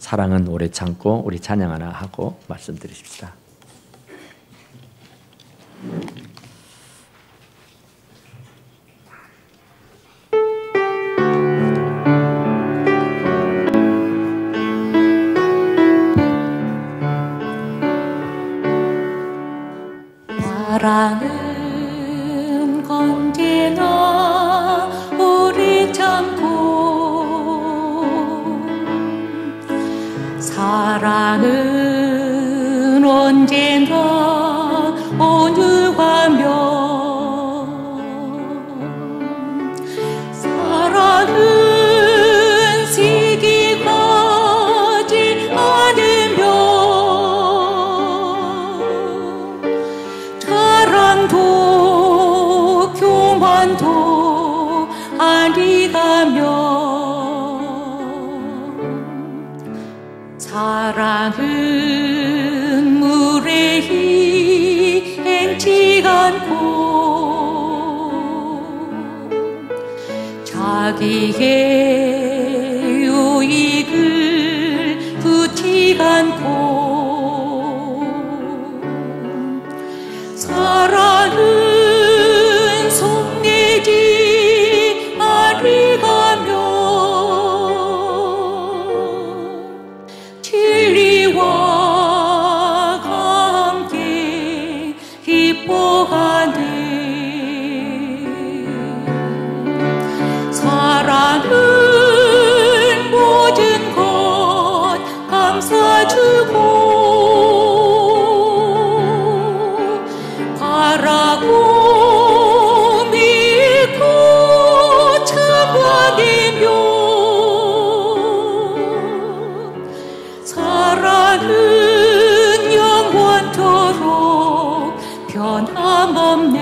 사랑은 오래 참고 우리 찬양 하나 하고 말씀드리십시다. 사랑은 언제나 오래 참고 사랑은 언제나 온유하며 사랑은 시기하지 않으며 자랑도 교만도 아니하며 사랑은 무례히 행치 않고 자기의 유익을 두지 않고 사랑은 속내지 아니하며 진리와 함께 기뻐하네. 사랑은 모든 것 감싸주고 바라고 믿고 참아내며 사랑은 영원토록 변함없네.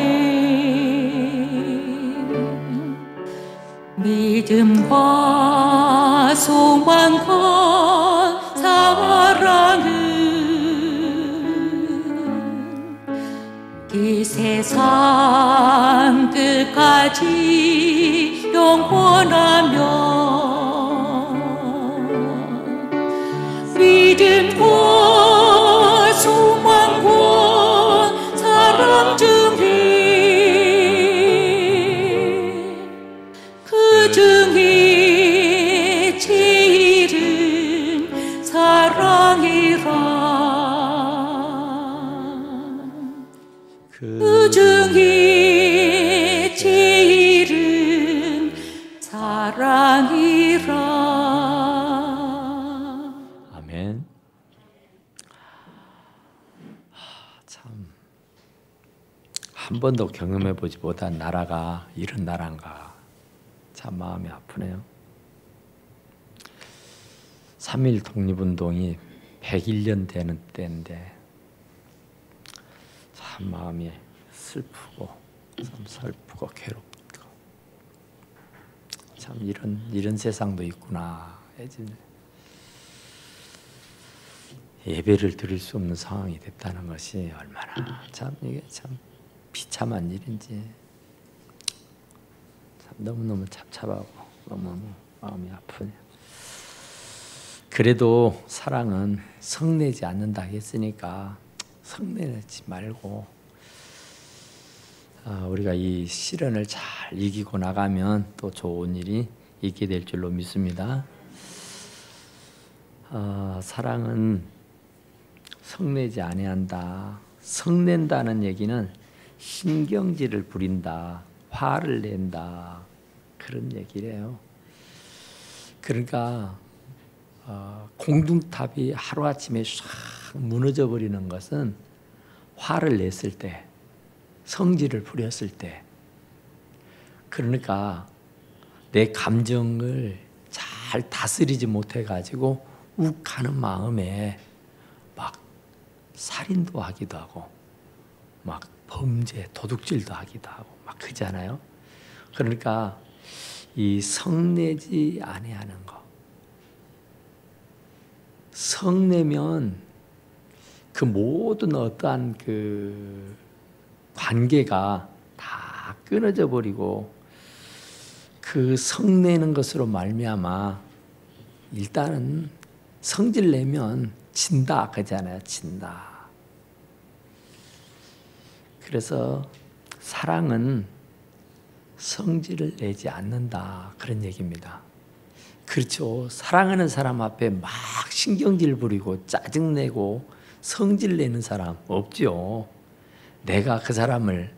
믿음과 소망과 사랑은 이 세상 끝까지 영원하며 믿음과 소망과 사랑 중에 제일은 사랑이라. 그 중에 제일은 사랑이라. 아멘. 참, 한 번도 경험해 보지 못한 나라가 이런 나라인가. 참 마음이 아프네요. 3.1 독립운동이 101년 되는 때인데 참 마음이 슬프고 참 슬프고 괴롭고 참 이런 세상도 있구나. 예배를 드릴 수 없는 상황이 됐다는 것이 얼마나 참 이게 참 비참한 일인지 참 너무너무 참참하고 너무너무 마음이 아프네요. 그래도 사랑은 성내지 않는다 했으니까 성내지 말고 우리가 이 시련을 잘 이기고 나가면 또 좋은 일이 있게 될 줄로 믿습니다. 사랑은 성내지 아니한다. 성낸다는 얘기는 신경질을 부린다, 화를 낸다, 그런 얘기래요. 그러니까 공중탑이 하루아침에 싹 무너져 버리는 것은 화를 냈을 때, 성질을 부렸을 때. 그러니까 내 감정을 잘 다스리지 못해가지고 욱하는 마음에 막 살인도 하기도 하고 막 범죄, 도둑질도 하기도 하고 막 그러잖아요. 그러니까 이 성내지 아니하는 거. 성내면 그 모든 어떠한 그 관계가 다 끊어져 버리고 그 성내는 것으로 말미암아 일단은 성질 내면 진다 그러잖아요. 진다. 그래서 사랑은 성질을 내지 않는다 그런 얘기입니다. 그렇죠. 사랑하는 사람 앞에 막 신경질 부리고 짜증내고 성질 내는 사람 없죠. 내가 그 사람을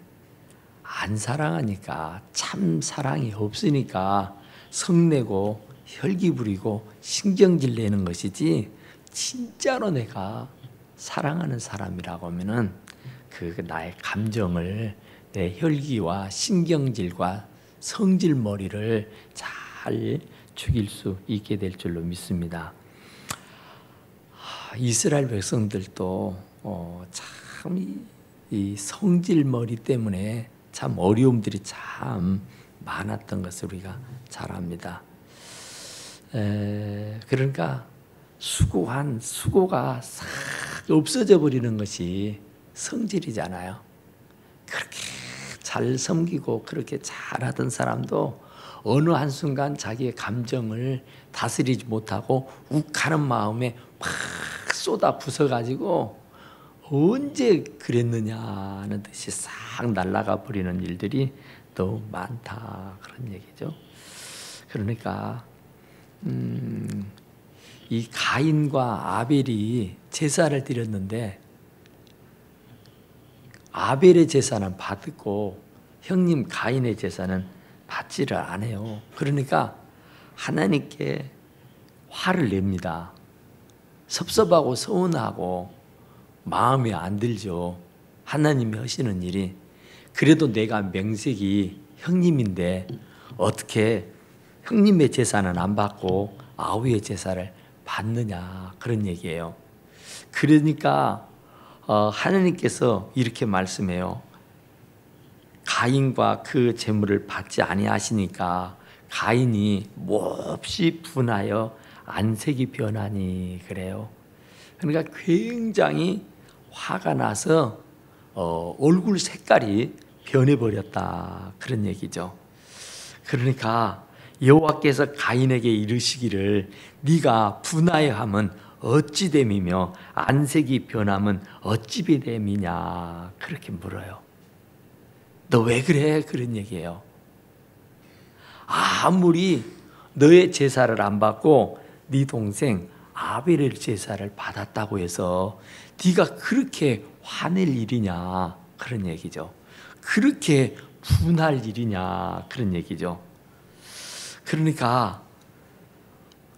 안 사랑하니까, 참 사랑이 없으니까 성내고 혈기 부리고 신경질 내는 것이지, 진짜로 내가 사랑하는 사람이라고 하면은 그 나의 감정을, 내 혈기와 신경질과 성질머리를 잘 죽일 수 있게 될 줄로 믿습니다. 이스라엘 백성들도 참 이 성질머리 때문에 참 어려움들이 참 많았던 것을 우리가 잘 압니다. 그러니까 수고가 싹 없어져 버리는 것이 성질이잖아요. 그렇게 잘 섬기고 그렇게 잘하던 사람도 어느 한순간 자기의 감정을 다스리지 못하고 욱하는 마음에 막 쏟아 부숴가지고 언제 그랬느냐는 듯이 싹 날아가 버리는 일들이 너무 많다 그런 얘기죠. 그러니까 이 가인과 아벨이 제사를 드렸는데 아벨의 제사는 받고 형님 가인의 제사는 받지를 않아요. 그러니까 하나님께 화를 냅니다. 섭섭하고 서운하고 마음에 안 들죠. 하나님이 하시는 일이. 그래도 내가 명색이 형님인데 어떻게 형님의 제사는 안 받고 아우의 제사를 받느냐 그런 얘기예요. 그러니까 하나님께서 이렇게 말씀해요. 가인과 그 제물을 받지 아니하시니까 가인이 몹시 분하여 안색이 변하니 그래요. 그러니까 굉장히 화가 나서 얼굴 색깔이 변해버렸다 그런 얘기죠. 그러니까 여호와께서 가인에게 이르시기를 네가 분하여함은 어찌 됨이며 안색이 변함은 어찌 됨이냐 그렇게 물어요. 너 왜 그래? 그런 얘기예요. 아무리 너의 제사를 안 받고 네 동생 아벨의 제사를 받았다고 해서 네가 그렇게 화낼 일이냐 그런 얘기죠. 그렇게 분할 일이냐 그런 얘기죠. 그러니까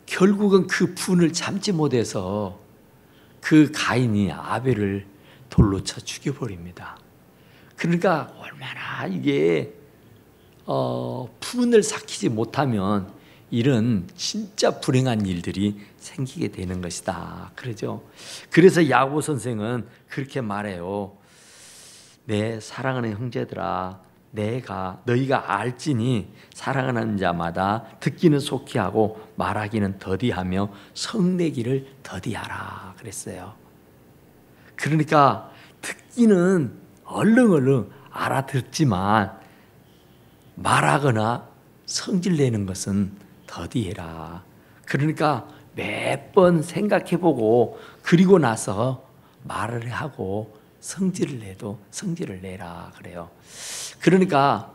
결국은 그 분을 참지 못해서 그 가인이 아벨을 돌로 쳐 죽여버립니다. 그러니까 얼마나 이게 분을 삭히지 못하면 이런 진짜 불행한 일들이 생기게 되는 것이다. 그러죠. 그래서 야고보 선생은 그렇게 말해요. 내 사랑하는 형제들아, 너희가 알지니 사랑하는 자마다 듣기는 속히 하고 말하기는 더디하며 성내기를 더디하라 그랬어요. 그러니까 듣기는 얼른 알아듣지만 말하거나 성질내는 것은 더디해라. 그러니까 몇 번 생각해보고 그리고 나서 말을 하고 성질을 내도 성질을 내라 그래요. 그러니까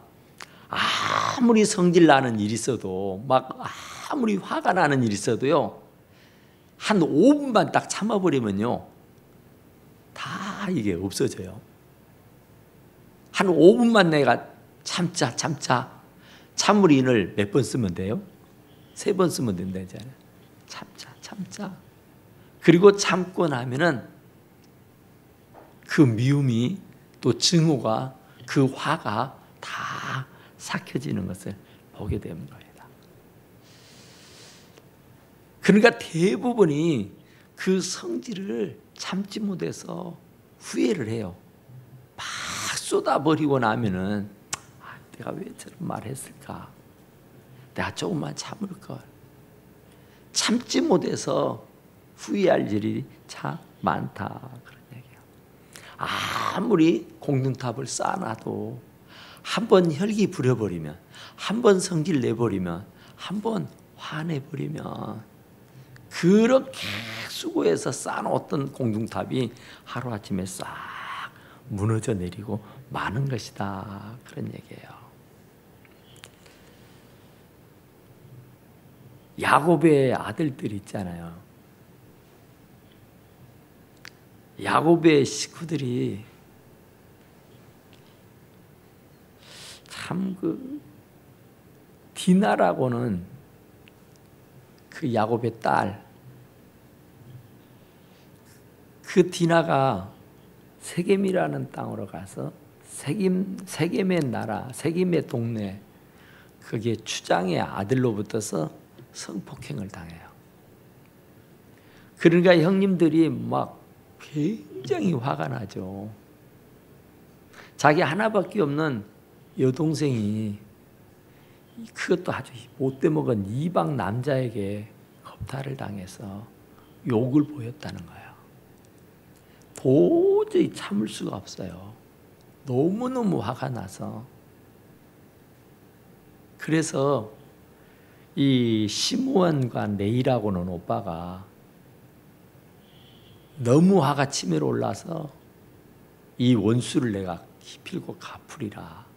아무리 성질 나는 일이 있어도 막 아무리 화가 나는 일이 있어도요 한 5분만 딱 참아버리면요 다 이게 없어져요. 한 5분만 내가 참자 참으리인을 몇 번 쓰면 돼요? 3번 쓰면 된다잖아요. 참자 그리고 참고 나면은 그 미움이 또 증오가 그 화가 다 삭혀지는 것을 보게 되는 겁니다. 그러니까 대부분이 그 성질을 참지 못해서 후회를 해요. 막 쏟아버리고 나면은 내가 왜 저런 말 했을까? 내가 조금만 참을걸. 참지 못해서 후회할 일이 참 많다 그런 얘기예요. 아무리 공든탑을 쌓아놔도 한번 혈기 부려버리면, 한번 성질 내버리면, 한번 화내버리면 그렇게 수고해서 쌓아놓았던 공중탑이 하루아침에 싹 무너져 내리고 마는 것이다. 그런 얘기예요. 야곱의 아들들 있잖아요. 야곱의 식구들이 참 디나라고는 그 야곱의 딸, 그 디나가 세겜이라는 땅으로 가서 세겜의 나라, 세겜의 동네, 그게 추장의 아들로부터서 성폭행을 당해요. 그러니까 형님들이 막 굉장히 화가 나죠. 자기 하나밖에 없는 여동생이 그것도 아주 못돼 먹은 이방 남자에게 겁탈을 당해서 욕을 보였다는 거예요. 도저히 참을 수가 없어요. 너무너무 화가 나서. 그래서 이 시므온과 레이라고는 오빠가 너무 화가 치밀어 올라서 이 원수를 내가 기필코 갚으리라.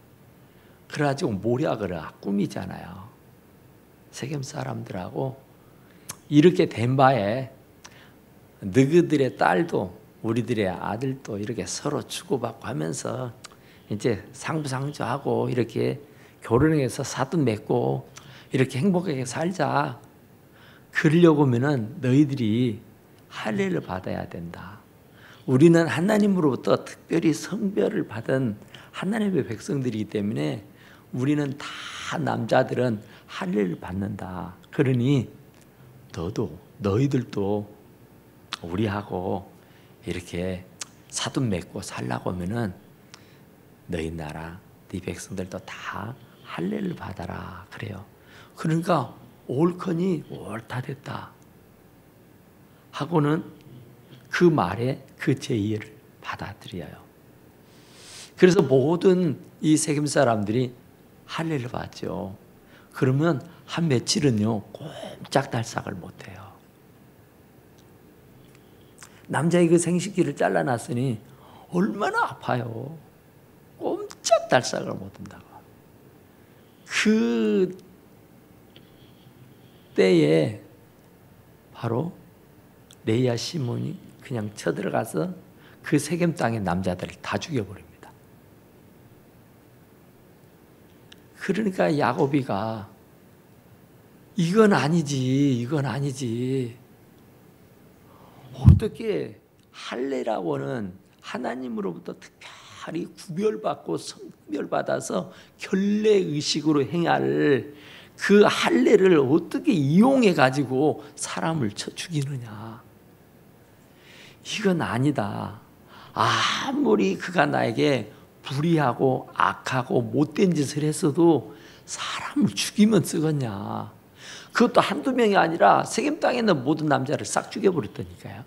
그래가지고 모략을 꾸미잖아요. 세겜 사람들하고 이렇게 된 바에 너희들의 딸도 우리들의 아들도 이렇게 서로 주고받고 하면서 이제 상부상조하고 이렇게 결혼해서 사돈 맺고 이렇게 행복하게 살자. 그러려고 하면은 너희들이 할례를 받아야 된다. 우리는 하나님으로부터 특별히 성별을 받은 하나님의 백성들이기 때문에 우리는 다 남자들은 할례를 받는다. 그러니 너희들도 우리하고 이렇게 사돈 맺고 살라고 하면은 너희 나라, 네 백성들도 다 할례를 받아라. 그래요. 그러니까 옳거니 옳다 됐다 하고는 그 말에 그 제의를 받아들여요. 그래서 모든 이 세겜 사람들이 할례를 받죠. 그러면 한 며칠은요 꼼짝달싹을 못해요. 남자의 그 생식기를 잘라놨으니 얼마나 아파요. 꼼짝달싹을 못한다고. 그 때에 바로 레이와 시몬이 그냥 쳐들어가서 그 세겜 땅의 남자들을 다 죽여버립니다. 그러니까 야곱이가 이건 아니지. 어떻게 할례라고는 하나님으로부터 특별히 구별받고 성별받아서 결례의식으로 행할 그 할례를 어떻게 이용해 가지고 사람을 쳐 죽이느냐. 이건 아니다. 아무리 그가 나에게 불의하고 악하고 못된 짓을 했어도 사람을 죽이면 쓰겠냐. 그것도 한두 명이 아니라 세겜 땅에 있는 모든 남자를 싹 죽여버렸다니까요.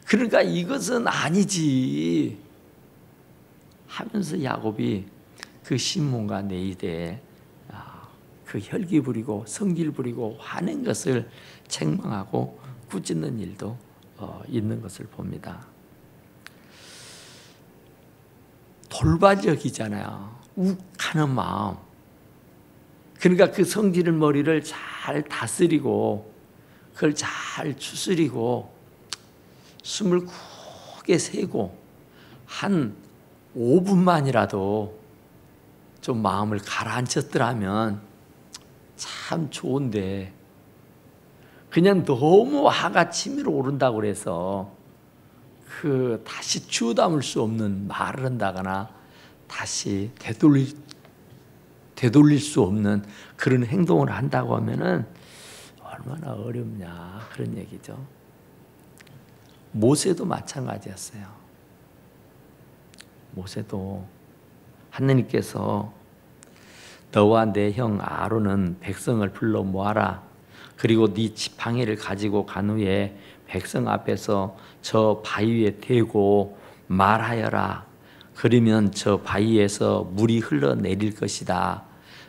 그러니까 이것은 아니지 하면서 야곱이 그 시몬과 네이대에 그 혈기 부리고 성질 부리고 화낸 것을 책망하고 꾸짖는 일도 있는 것을 봅니다. 돌발적이잖아요. 욱하는 마음. 그러니까 그 성질 머리를 잘 다스리고 그걸 잘 추스리고 숨을 크게 세고 한 5분만이라도 좀 마음을 가라앉혔더라면 참 좋은데 그냥 너무 화가 치밀어 오른다고 그래서 그 다시 주워 담을 수 없는 말을 한다거나 다시 되돌릴 수 없는 그런 행동을 한다고 하면은 얼마나 어렵냐 그런 얘기죠. 모세도 마찬가지였어요. 모세도 하느님께서 너와 내 형 아론은 백성을 불러 모아라. 그리고 네 지팡이를 가지고 간 후에 백성 앞에서 저 바위 위에 대고 말하여라. 그러면 저 바위에서 물이 흘러내릴 것이다.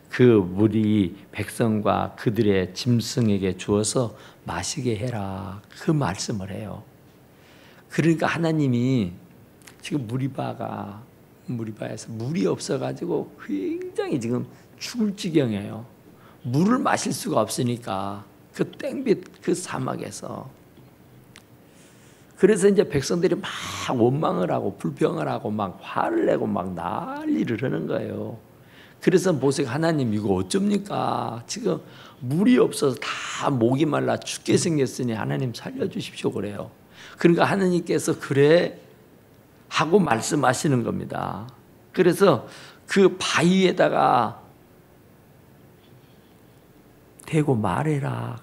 그 물이 백성과 그들의 짐승에게 주어서 마시게 해라. 그 말씀을 해요. 그러니까 하나님이 지금 무리바에서 물이 없어가지고 굉장히 지금 죽을 지경이에요. 물을 마실 수가 없으니까 그 땡빛 그 사막에서. 그래서 이제 백성들이 막 원망을 하고 불평을 하고 막 화를 내고 막 난리를 하는 거예요. 그래서 모세가 하나님 이거 어쩝니까? 지금 물이 없어서 다 목이 말라 죽게 생겼으니 하나님 살려주십시오 그래요. 그러니까 하나님께서 그래 하고 말씀하시는 겁니다. 그래서 그 바위에다가 대고 말해라.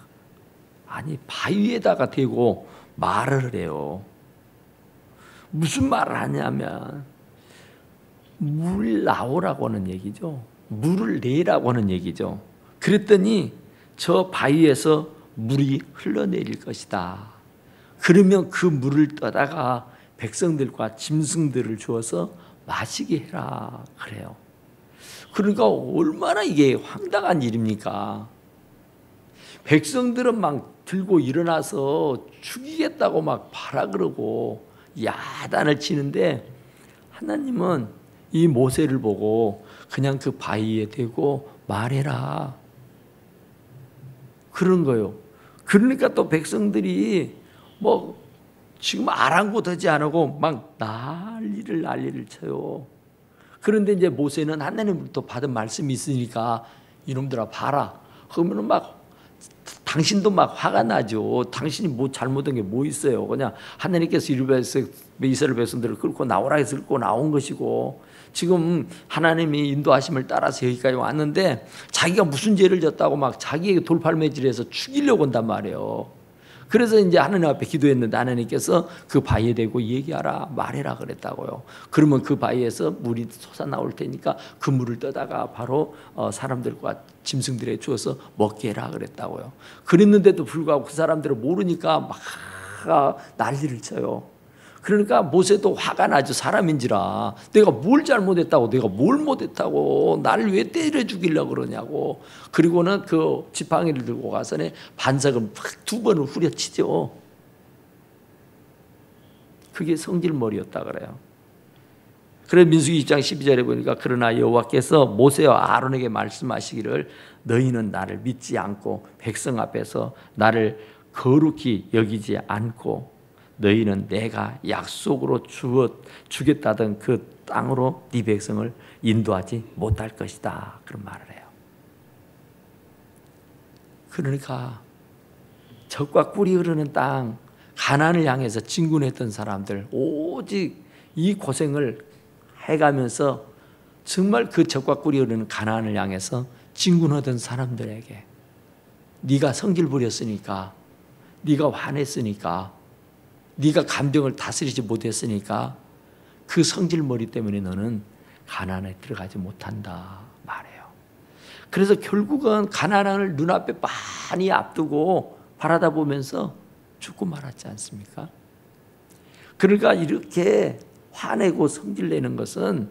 아니 바위에다가 대고 말을 해요. 무슨 말을 하냐면 물 나오라고 하는 얘기죠. 물을 내라고 하는 얘기죠. 그랬더니 저 바위에서 물이 흘러내릴 것이다. 그러면 그 물을 떠다가 백성들과 짐승들을 주어서 마시게 해라 그래요. 그러니까 얼마나 이게 황당한 일입니까? 백성들은 막 들고 일어나서 죽이겠다고 막 바라 그러고 야단을 치는데 하나님은 이 모세를 보고 그냥 그 바위에 대고 말해라 그런 거예요. 그러니까 또 백성들이 뭐 지금 아랑곳하지 않고 막 난리를 쳐요. 그런데 이제 모세는 하나님으로부터 받은 말씀이 있으니까 이놈들아 봐라. 그러면 막 당신도 막 화가 나죠. 당신이 뭐 잘못한 게 뭐 있어요. 그냥 하나님께서 이스라엘 백성들을 끌고 나오라 해서 끌고 나온 것이고 지금 하나님이 인도하심을 따라서 여기까지 왔는데 자기가 무슨 죄를 졌다고 막 자기에게 돌팔매질해서 죽이려고 한단 말이에요. 그래서 이제 하나님 앞에 기도했는데 하나님께서 그 바위에 대고 얘기하라 말해라 그랬다고요. 그러면 그 바위에서 물이 솟아나올 테니까 그 물을 떠다가 바로 사람들과 짐승들에 주어서 먹게 해라 그랬다고요. 그랬는데도 불구하고 그 사람들은 모르니까 막 난리를 쳐요. 그러니까 모세도 화가 나죠. 사람인지라 내가 뭘 잘못했다고 내가 뭘 못했다고 나를 왜 때려 죽이려고 그러냐고. 그리고는 그 지팡이를 들고 가서는 반석을 팍 2번을 후려치죠. 그게 성질머리였다 그래요. 그래서 민수기 2장 12절에 보니까 그러나 여호와께서 모세와 아론에게 말씀하시기를 너희는 나를 믿지 않고 백성 앞에서 나를 거룩히 여기지 않고 너희는 내가 약속으로 주겠다던 그 땅으로 네 백성을 인도하지 못할 것이다. 그런 말을 해요. 그러니까 젖과 꿀이 흐르는 땅 가나안을 향해서 진군했던 사람들 오직 이 고생을 해가면서 정말 그 젖과 꿀이 흐르는 가나안을 향해서 진군하던 사람들에게 네가 성질 부렸으니까 네가 화냈으니까 네가 감정을 다스리지 못했으니까 그 성질머리 때문에 너는 가나안에 들어가지 못한다 말해요. 그래서 결국은 가나안을 눈앞에 많이 앞두고 바라다 보면서 죽고 말았지 않습니까? 그러니까 이렇게 화내고 성질내는 것은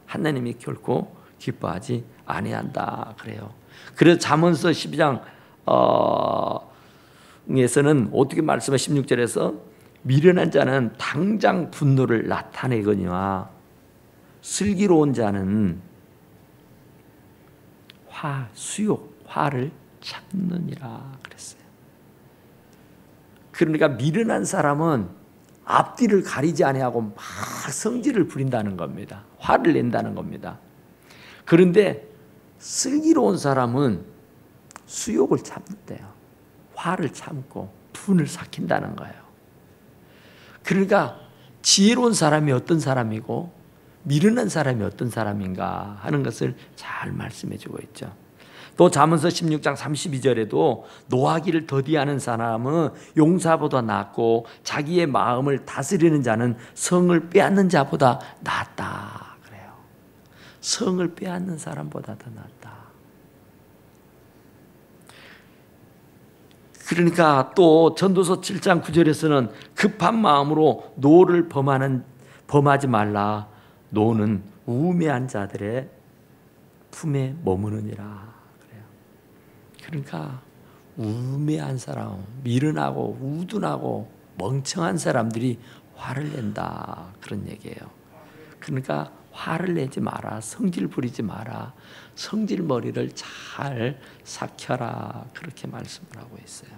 하나님이 결코 기뻐하지 아니한다 그래요. 그래서 잠언서 12장 에서는 어떻게 말씀해 16절에서 미련한 자는 당장 분노를 나타내거니와 슬기로운 자는 화를 참느니라 그랬어요. 그러니까 미련한 사람은 앞뒤를 가리지 아니하고 막 성질을 부린다는 겁니다. 화를 낸다는 겁니다. 그런데 슬기로운 사람은 수욕을 참는데요. 화를 참고 분을 삭힌다는 거예요. 그러니까 지혜로운 사람이 어떤 사람이고 미련한 사람이 어떤 사람인가 하는 것을 잘 말씀해 주고 있죠. 또 잠언서 16장 32절에도 노하기를 더디하는 사람은 용사보다 낫고 자기의 마음을 다스리는 자는 성을 빼앗는 자보다 낫다 그래요. 성을 빼앗는 사람보다 더 낫다. 그러니까 또 전도서 7장 9절에서는 급한 마음으로 노를 범하지 말라. 노는 우매한 자들의 품에 머무느니라 그래요. 그러니까 우매한 사람, 미련하고 우둔하고 멍청한 사람들이 화를 낸다 그런 얘기예요. 그러니까 화를 내지 마라, 성질 부리지 마라, 성질 머리를 잘 삭혀라 그렇게 말씀을 하고 있어요.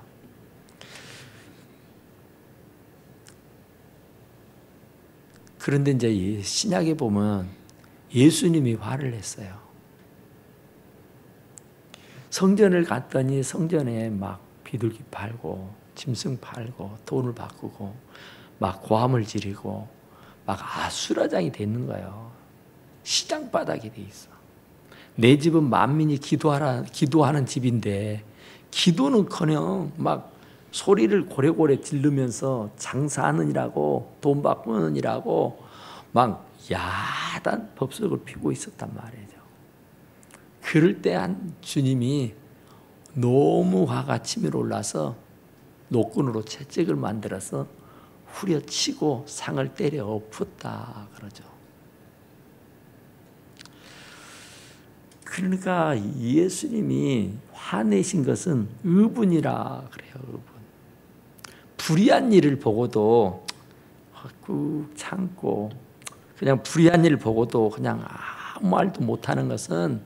그런데 이제 신약에 보면 예수님이 화를 냈어요. 성전을 갔더니 성전에 막 비둘기 팔고 짐승 팔고 돈을 바꾸고 막 고함을 지르고 막 아수라장이 돼 있는 거예요. 시장 바닥이 돼 있어. 내 집은 만민이 기도하는 집인데 기도는커녕 막 소리를 고래고래 지르면서 장사하느니라고 돈 바꾸느니라고 막 야단 법석을 피고 있었단 말이죠. 그럴 때 한 주님이 너무 화가 치밀어 올라서 노끈으로 채찍을 만들어서 후려치고 상을 때려 엎었다 그러죠. 그러니까 예수님이 화내신 것은 의분이라 그래요. 의분. 불의한 일을 보고도 꾹 참고 그냥 불의한 일을 보고도 그냥 아무 말도 못하는 것은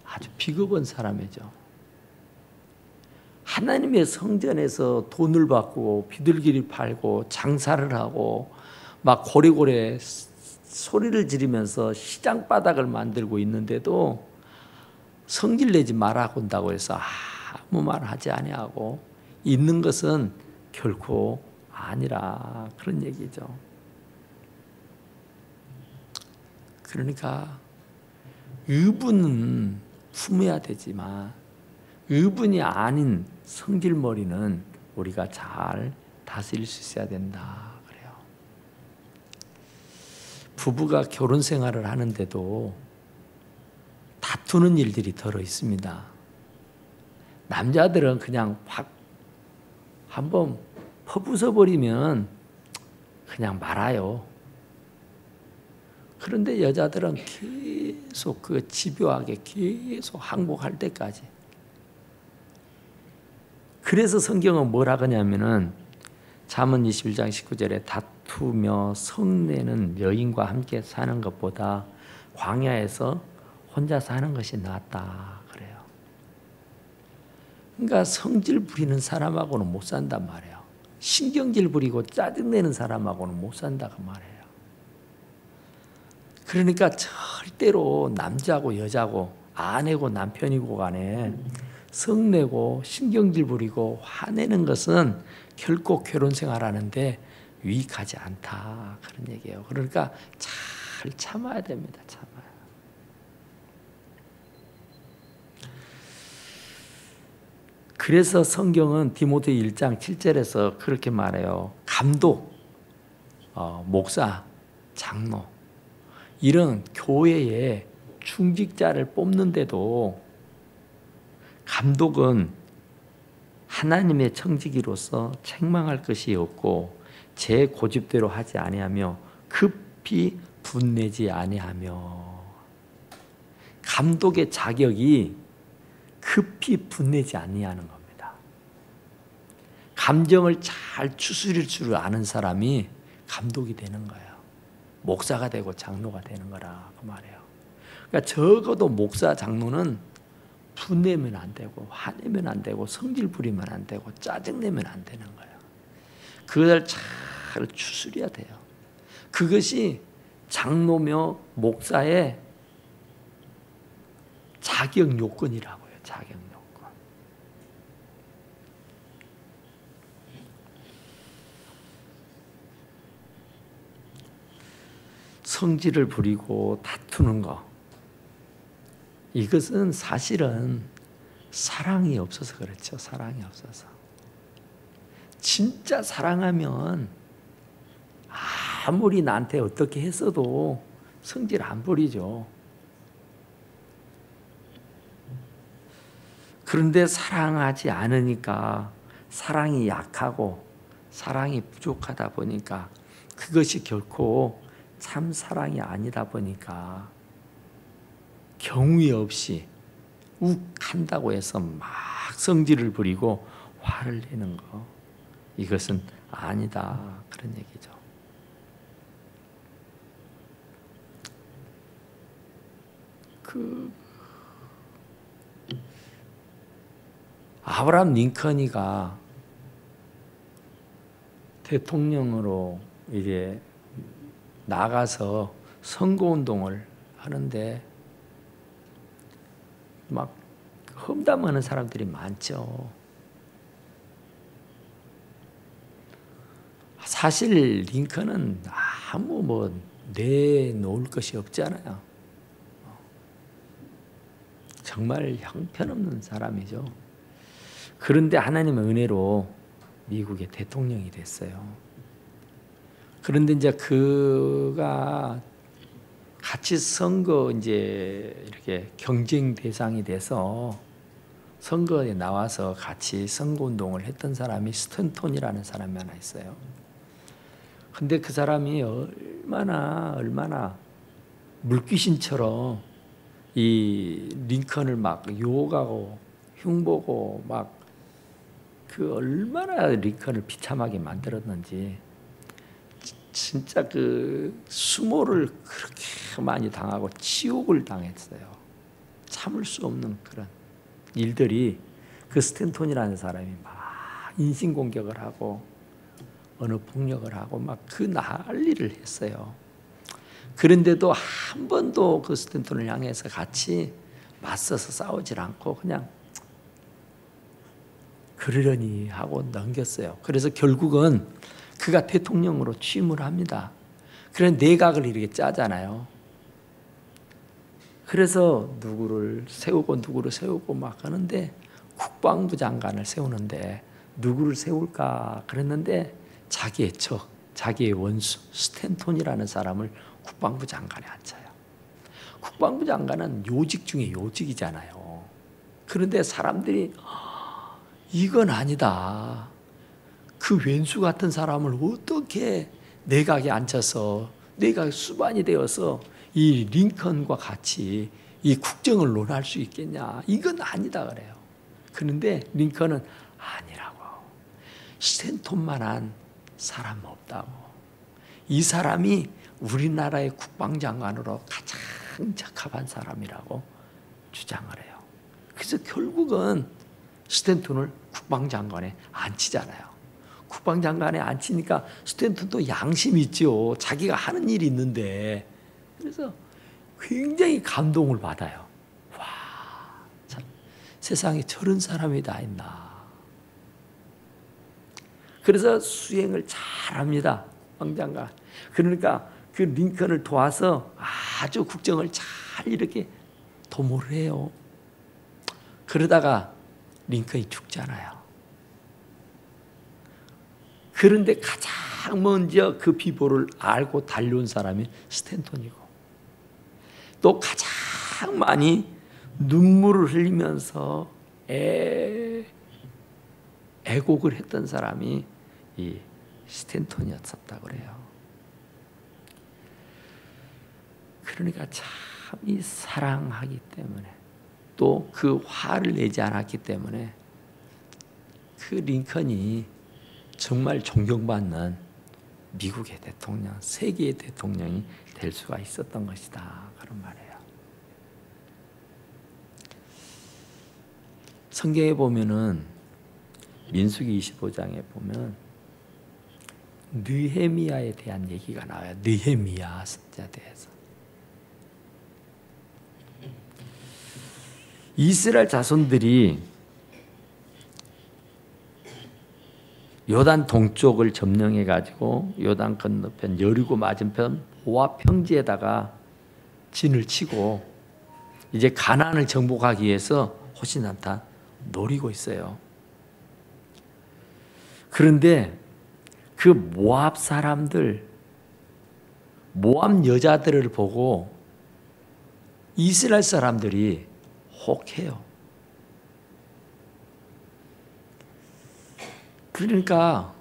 아주 비겁한 사람이죠. 하나님의 성전에서 돈을 받고 비둘기를 팔고 장사를 하고 막 고래고래 소리를 지르면서 시장 바닥을 만들고 있는데도 성질 내지 말라고 한다고 해서 아무 말 하지 아니하고 있는 것은 결코 아니라 그런 얘기죠. 그러니까 의분은 품어야 되지만 의분이 아닌 성질머리는 우리가 잘 다스릴 수 있어야 된다 그래요. 부부가 결혼 생활을 하는데도 다투는 일들이 덜어 있습니다. 남자들은 그냥 확 한번 퍼부숴버리면 그냥 말아요. 그런데 여자들은 계속 그 집요하게 계속 항복할 때까지. 그래서 성경은 뭐라 그러냐면은 잠언 21장 19절에 다투며 성내는 여인과 함께 사는 것보다 광야에서 혼자 사는 것이 낫다 그래요. 그러니까 성질 부리는 사람하고는 못 산단 말이에요. 신경질 부리고 짜증내는 사람하고는 못 산다 그 말이에요. 그러니까 절대로 남자고 여자고 아내고 남편이고 간에 성내고 신경질 부리고 화내는 것은 결코 결혼 생활하는데 유익하지 않다 그런 얘기예요. 그러니까 잘 참아야 됩니다. 참아야. 그래서 성경은 디모데 1장 7절에서 그렇게 말해요. 감독, 목사, 장로 이런 교회에 중직자를 뽑는데도 감독은 하나님의 청지기로서 책망할 것이 없고 제 고집대로 하지 아니하며 급히 분내지 아니하며. 감독의 자격이 급히 분내지 아니하는 겁니다. 감정을 잘 추스릴 줄 아는 사람이 감독이 되는 거예요. 목사가 되고 장로가 되는 거라 그 말이에요. 그러니까 적어도 목사 장로는 분내면 안 되고 화내면 안 되고 성질 부리면 안 되고 짜증내면 안 되는 거예요. 그걸 잘 추스려야 돼요. 그것이 장로며 목사의 자격 요건이라고요. 자격 요건. 성질을 부리고 다투는 거, 이것은 사실은 사랑이 없어서 그렇죠. 사랑이 없어서. 진짜 사랑하면 아무리 나한테 어떻게 했어도 성질 안 부리죠. 그런데 사랑하지 않으니까 사랑이 약하고 사랑이 부족하다 보니까 그것이 결코 참 사랑이 아니다 보니까 경위 없이 욱한다고 해서 막 성질을 부리고 화를 내는 거, 이것은 아니다, 그런 얘기죠. 아브라함 링컨이가 대통령으로 이제 나가서 선거운동을 하는데 막 험담하는 사람들이 많죠. 사실 링컨은 아무 내놓을 것이 없잖아요. 정말 형편없는 사람이죠. 그런데 하나님의 은혜로 미국의 대통령이 됐어요. 그런데 이제 그가 같이 선거 이제 이렇게 경쟁 대상이 돼서 선거에 나와서 같이 선거 운동을 했던 사람이 스턴톤이라는 사람이 하나 있어요. 근데 그 사람이 얼마나 물귀신처럼 이 링컨을 막 유혹하고 흉보고 막 그 얼마나 링컨을 비참하게 만들었는지, 진짜 그 수모를 그렇게 많이 당하고 치욕을 당했어요. 참을 수 없는 그런 일들이, 그 스탠톤이라는 사람이 막 인신공격을 하고 언어 폭력을 하고 막 그 난리를 했어요. 그런데도 한 번도 그 스탠톤을 향해서 같이 맞서서 싸우질 않고 그냥 그러려니 하고 넘겼어요. 그래서 결국은 그가 대통령으로 취임을 합니다. 그래서 내각을 이렇게 짜잖아요. 그래서 누구를 세우고 막 하는데 국방부 장관을 세우는데 누구를 세울까 그랬는데 자기의 적, 자기의 원수 스탠톤이라는 사람을 국방부 장관에 앉혀요. 국방부 장관은 요직 중에 요직이잖아요. 그런데 사람들이 이건 아니다. 그 왼수 같은 사람을 어떻게 내각에 앉혀서 내각 수반이 되어서 이 링컨과 같이 이 국정을 논할 수 있겠냐. 이건 아니다 그래요. 그런데 링컨은 아니라고. 스탠톤만한 사람 없다고. 이 사람이 우리나라의 국방장관으로 가장 적합한 사람이라고 주장을 해요. 그래서 결국은 스탠톤을 국방장관에 앉히잖아요. 국방장관에 앉히니까 스탠턴도 양심이 있죠. 자기가 하는 일이 있는데. 그래서 굉장히 감동을 받아요. 와, 참, 세상에 저런 사람이 다 있나. 그래서 수행을 잘합니다. 국방장관. 그러니까 그 링컨을 도와서 아주 국정을 잘 이렇게 도모를 해요. 그러다가 링컨이 죽잖아요. 그런데 가장 먼저 그 비보를 알고 달려온 사람이 스탠톤이고, 또 가장 많이 눈물을 흘리면서 애곡을 했던 사람이 이 스탠톤이었었다고 그래요. 그러니까 참 이 사랑하기 때문에, 또 그 화를 내지 않았기 때문에 그 링컨이 정말 존경받는 미국의 대통령, 세계의 대통령이 될 수가 있었던 것이다, 그런 말이에요. 성경에 보면은 민수기 25장에 보면 느헤미야에 대한 얘기가 나와요. 느헤미야 선지자에 대해서. 이스라엘 자손들이 요단 동쪽을 점령해 가지고 요단 건너편 여리고 맞은편 모압 평지에다가 진을 치고 이제 가나안을 정복하기 위해서 호시난탄 노리고 있어요. 그런데 그 모압 사람들, 모압 여자들을 보고 이스라엘 사람들이 혹해요. 그러니까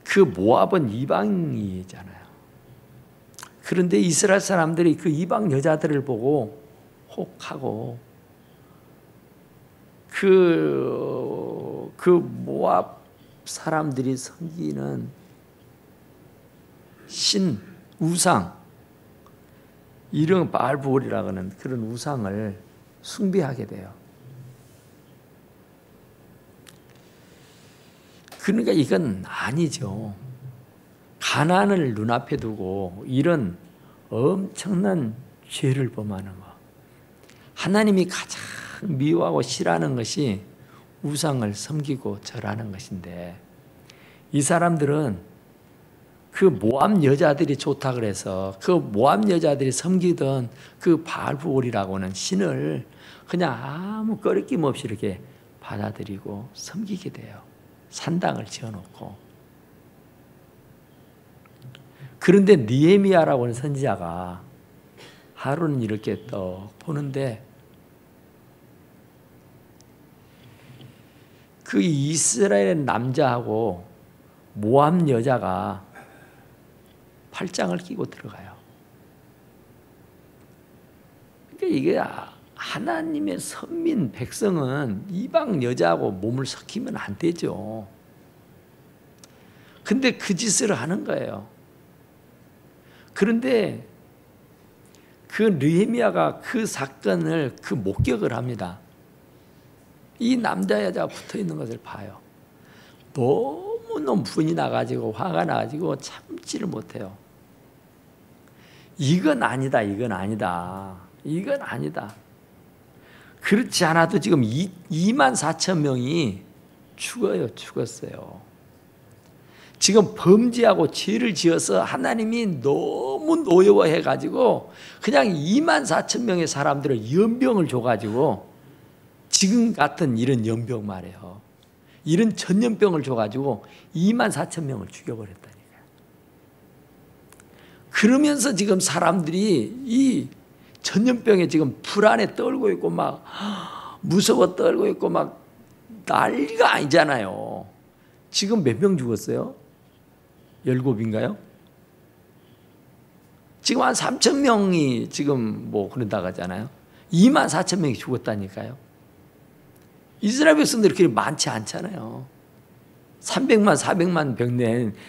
그 모압은 이방이잖아요. 그런데 이스라엘 사람들이 그 이방 여자들을 보고 혹하고 그 모압 사람들이 섬기는 신, 우상, 이런 바알브올이라고 하는 그런 우상을 숭배하게 돼요. 그러니까 이건 아니죠. 가나안을 눈앞에 두고 이런 엄청난 죄를 범하는 것, 하나님이 가장 미워하고 싫어하는 것이 우상을 섬기고 절하는 것인데, 이 사람들은 그 모압 여자들이 좋다 그래서 그 모압 여자들이 섬기던 그 바알브올이라고 하는 신을 그냥 아무 꺼리낌 없이 이렇게 받아들이고 섬기게 돼요. 산당을 지어놓고. 그런데 느헤미야라고 하는 선지자가 하루는 이렇게 떡 보는데, 그 이스라엘 남자하고 모압 여자가 팔짱을 끼고 들어가요. 그러니까 이게 하나님의 선민 백성은 이방 여자하고 몸을 섞이면 안 되죠. 근데 그 짓을 하는 거예요. 그런데 그 느헤미야가 그 사건을 그 목격을 합니다. 이 남자 여자가 붙어 있는 것을 봐요. 너무너무 분이 나가지고 화가 나가지고 참지를 못해요. 이건 아니다, 이건 아니다, 이건 아니다. 그렇지 않아도 지금 2만 4천 명이 죽었어요. 지금 범죄하고 죄를 지어서 하나님이 너무 노여워해가지고 그냥 2만 4천 명의 사람들을 연병을 줘가지고, 지금 같은 이런 연병 말이에요. 이런 전염병을 줘가지고 2만 4천 명을 죽여버렸다니까요. 그러면서 지금 사람들이 이 전염병에 지금 불안에 떨고 있고 막 무서워 떨고 있고 막 난리가 아니잖아요. 지금 몇 명 죽었어요? 17인가요? 지금 한 3천 명이 지금 뭐 그런다고 하잖아요. 2만 4천 명이 죽었다니까요. 이스라엘 백성들이 그렇게 많지 않잖아요. 300만, 400만 병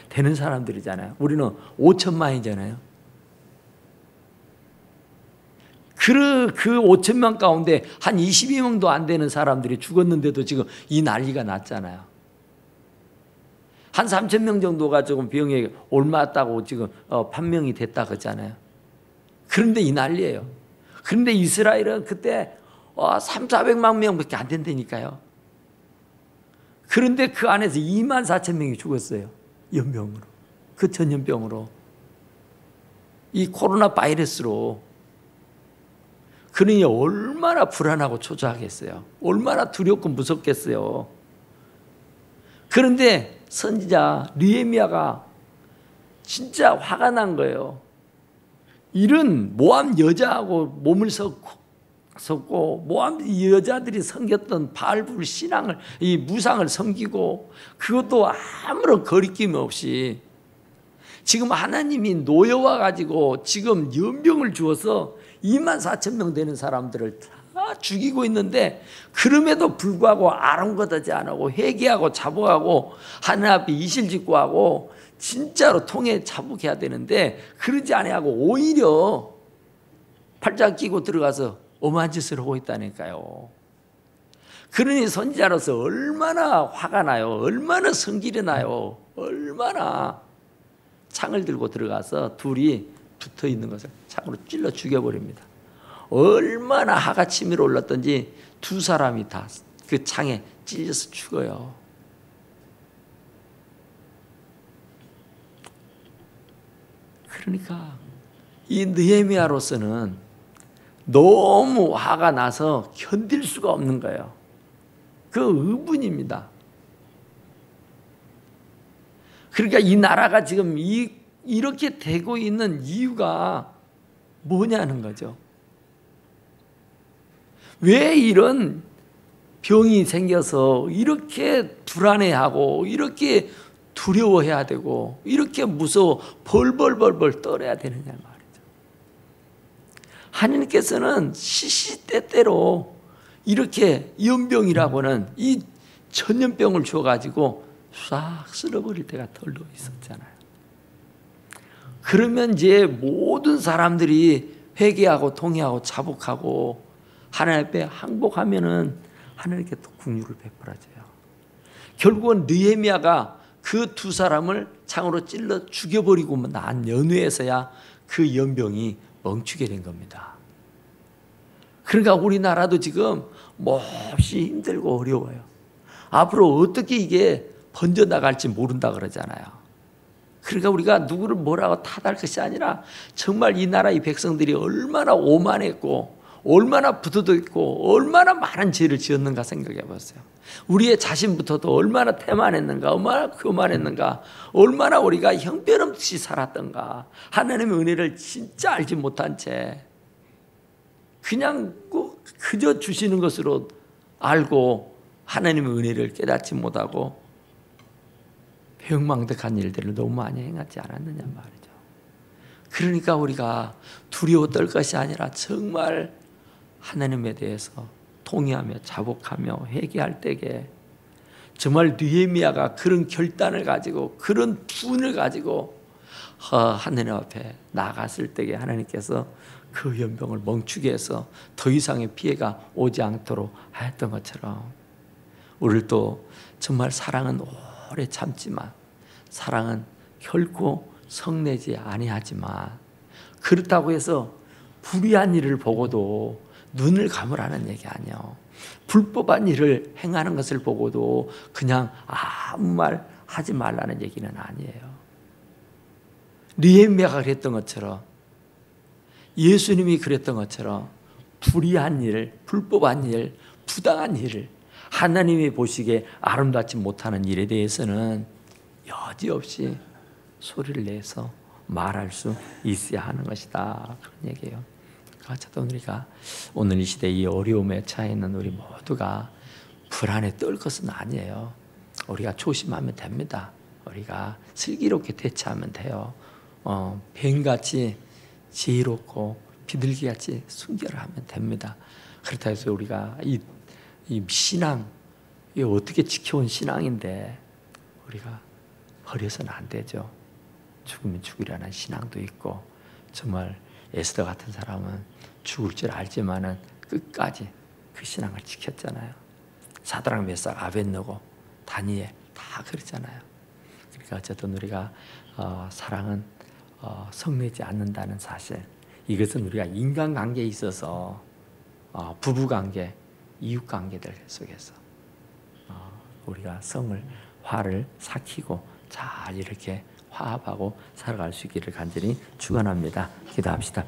되는 사람들이잖아요. 우리는 5천만이잖아요. 그 5천만 가운데 한 22명도 안 되는 사람들이 죽었는데도 지금 이 난리가 났잖아요. 한 3천 명 정도가 조금 병에 옮았다고 지금 판명이 됐다 그러잖아요. 그런데 이 난리예요. 그런데 이스라엘은 그때 3, 400만 명밖에 안 된다니까요. 그런데 그 안에서 2만 4천 명이 죽었어요. 연병으로. 그 전염병으로. 이 코로나 바이러스로. 그러니 얼마나 불안하고 초조하겠어요. 얼마나 두렵고 무섭겠어요. 그런데 선지자 느헤미야가 진짜 화가 난 거예요. 이런 모압 여자하고 몸을 섞고 모압 여자들이 섬겼던 바알불 신앙을, 이 무상을 섬기고, 그것도 아무런 거리낌 없이 지금 하나님이 노여워 가지고 지금 연병을 주어서 2만 4천 명 되는 사람들을 다 죽이고 있는데, 그럼에도 불구하고 아랑곳하지 않고 회개하고 자복하고 하늘 앞에 이실직고 하고 진짜로 통해 자복해야 되는데, 그러지 아니하고 오히려 팔짱 끼고 들어가서 엄한 짓을 하고 있다니까요. 그러니 선지자로서 얼마나 화가 나요. 얼마나 성질이 나요. 얼마나 창을 들고 들어가서 둘이 붙어 있는 것을 창으로 찔러 죽여버립니다. 얼마나 화가 치밀어 올랐던지 두 사람이 다 그 창에 찔려서 죽어요. 그러니까 이 느헤미야로서는 너무 화가 나서 견딜 수가 없는 거예요. 그 의분입니다. 그러니까 이 나라가 지금 이렇게 되고 있는 이유가 뭐냐는 거죠. 왜 이런 병이 생겨서 이렇게 불안해하고 이렇게 두려워해야 되고 이렇게 무서워 벌벌벌 떨어야 되느냐 말이죠. 하나님께서는 시시때때로 이렇게 연병이라고는 이 전염병을 줘가지고 싹 쓸어버릴 때가 덜러 있었잖아요. 그러면 이제 모든 사람들이 회개하고 통회하고 자복하고 하나님 앞에 항복하면은 하나님께 또 긍휼을 베풀어줘요. 결국은 느헤미야가 그 두 사람을 창으로 찔러 죽여버리고 난 연후에서야 그 연병이 멈추게 된 겁니다. 그러니까 우리나라도 지금 몹시 힘들고 어려워요. 앞으로 어떻게 이게 번져나갈지 모른다 그러잖아요. 그러니까 우리가 누구를 뭐라고 탓할 것이 아니라 정말 이 나라의 백성들이 얼마나 오만했고 얼마나 부도덕했고 얼마나 많은 죄를 지었는가 생각해 보세요. 우리의 자신부터도 얼마나 태만했는가, 얼마나 교만했는가, 얼마나 우리가 형편없이 살았던가. 하나님의 은혜를 진짜 알지 못한 채 그냥 그저 주시는 것으로 알고 하나님의 은혜를 깨닫지 못하고 배은망덕한 일들을 너무 많이 행하지 않았느냐 말이죠. 그러니까 우리가 두려워 떨 것이 아니라 정말 하나님에 대해서 통회하며 자복하며 회개할 때에 정말 느헤미야가 그런 결단을 가지고 그런 분을 가지고 하나님 앞에 나갔을 때에 하나님께서 그 연병을 멈추게 해서 더 이상의 피해가 오지 않도록 하였던 것처럼 우리를 또 정말 사랑은 오래 참지만 사랑은 결코 성내지 아니하지만 그렇다고 해서 불의한 일을 보고도 눈을 감으라는 얘기 아니에요. 불법한 일을 행하는 것을 보고도 그냥 아무 말 하지 말라는 얘기는 아니에요. 느헤미야가 그랬던 것처럼 예수님이 그랬던 것처럼 불의한 일, 불법한 일, 부당한 일을 하나님이 보시기에 아름답지 못하는 일에 대해서는 여지없이 소리를 내서 말할 수 있어야 하는 것이다. 그런 얘기예요. 어쨌든 우리가 오늘 이 시대 이 어려움에 처해 있는 우리 모두가 불안에 떨 것은 아니에요. 우리가 조심하면 됩니다. 우리가 슬기롭게 대처하면 돼요. 뱀같이 지혜롭고 비둘기같이 순결하면 됩니다. 그렇다 해서 우리가 이 신앙, 이 어떻게 지켜온 신앙인데 우리가 버려서는 안 되죠. 죽으면 죽으려는 신앙도 있고 정말 에스더 같은 사람은 죽을 줄 알지만은 끝까지 그 신앙을 지켰잖아요. 사드락 메삭 아벳느고 다니엘 다 그랬잖아요. 그러니까 어쨌든 우리가 사랑은 성내지 않는다는 사실, 이것은 우리가 인간관계에 있어서 부부관계, 이웃관계들 속에서 우리가 화를 삭히고 잘 이렇게 화합하고 살아갈 수 있기를 간절히 축원합니다. 기도합시다.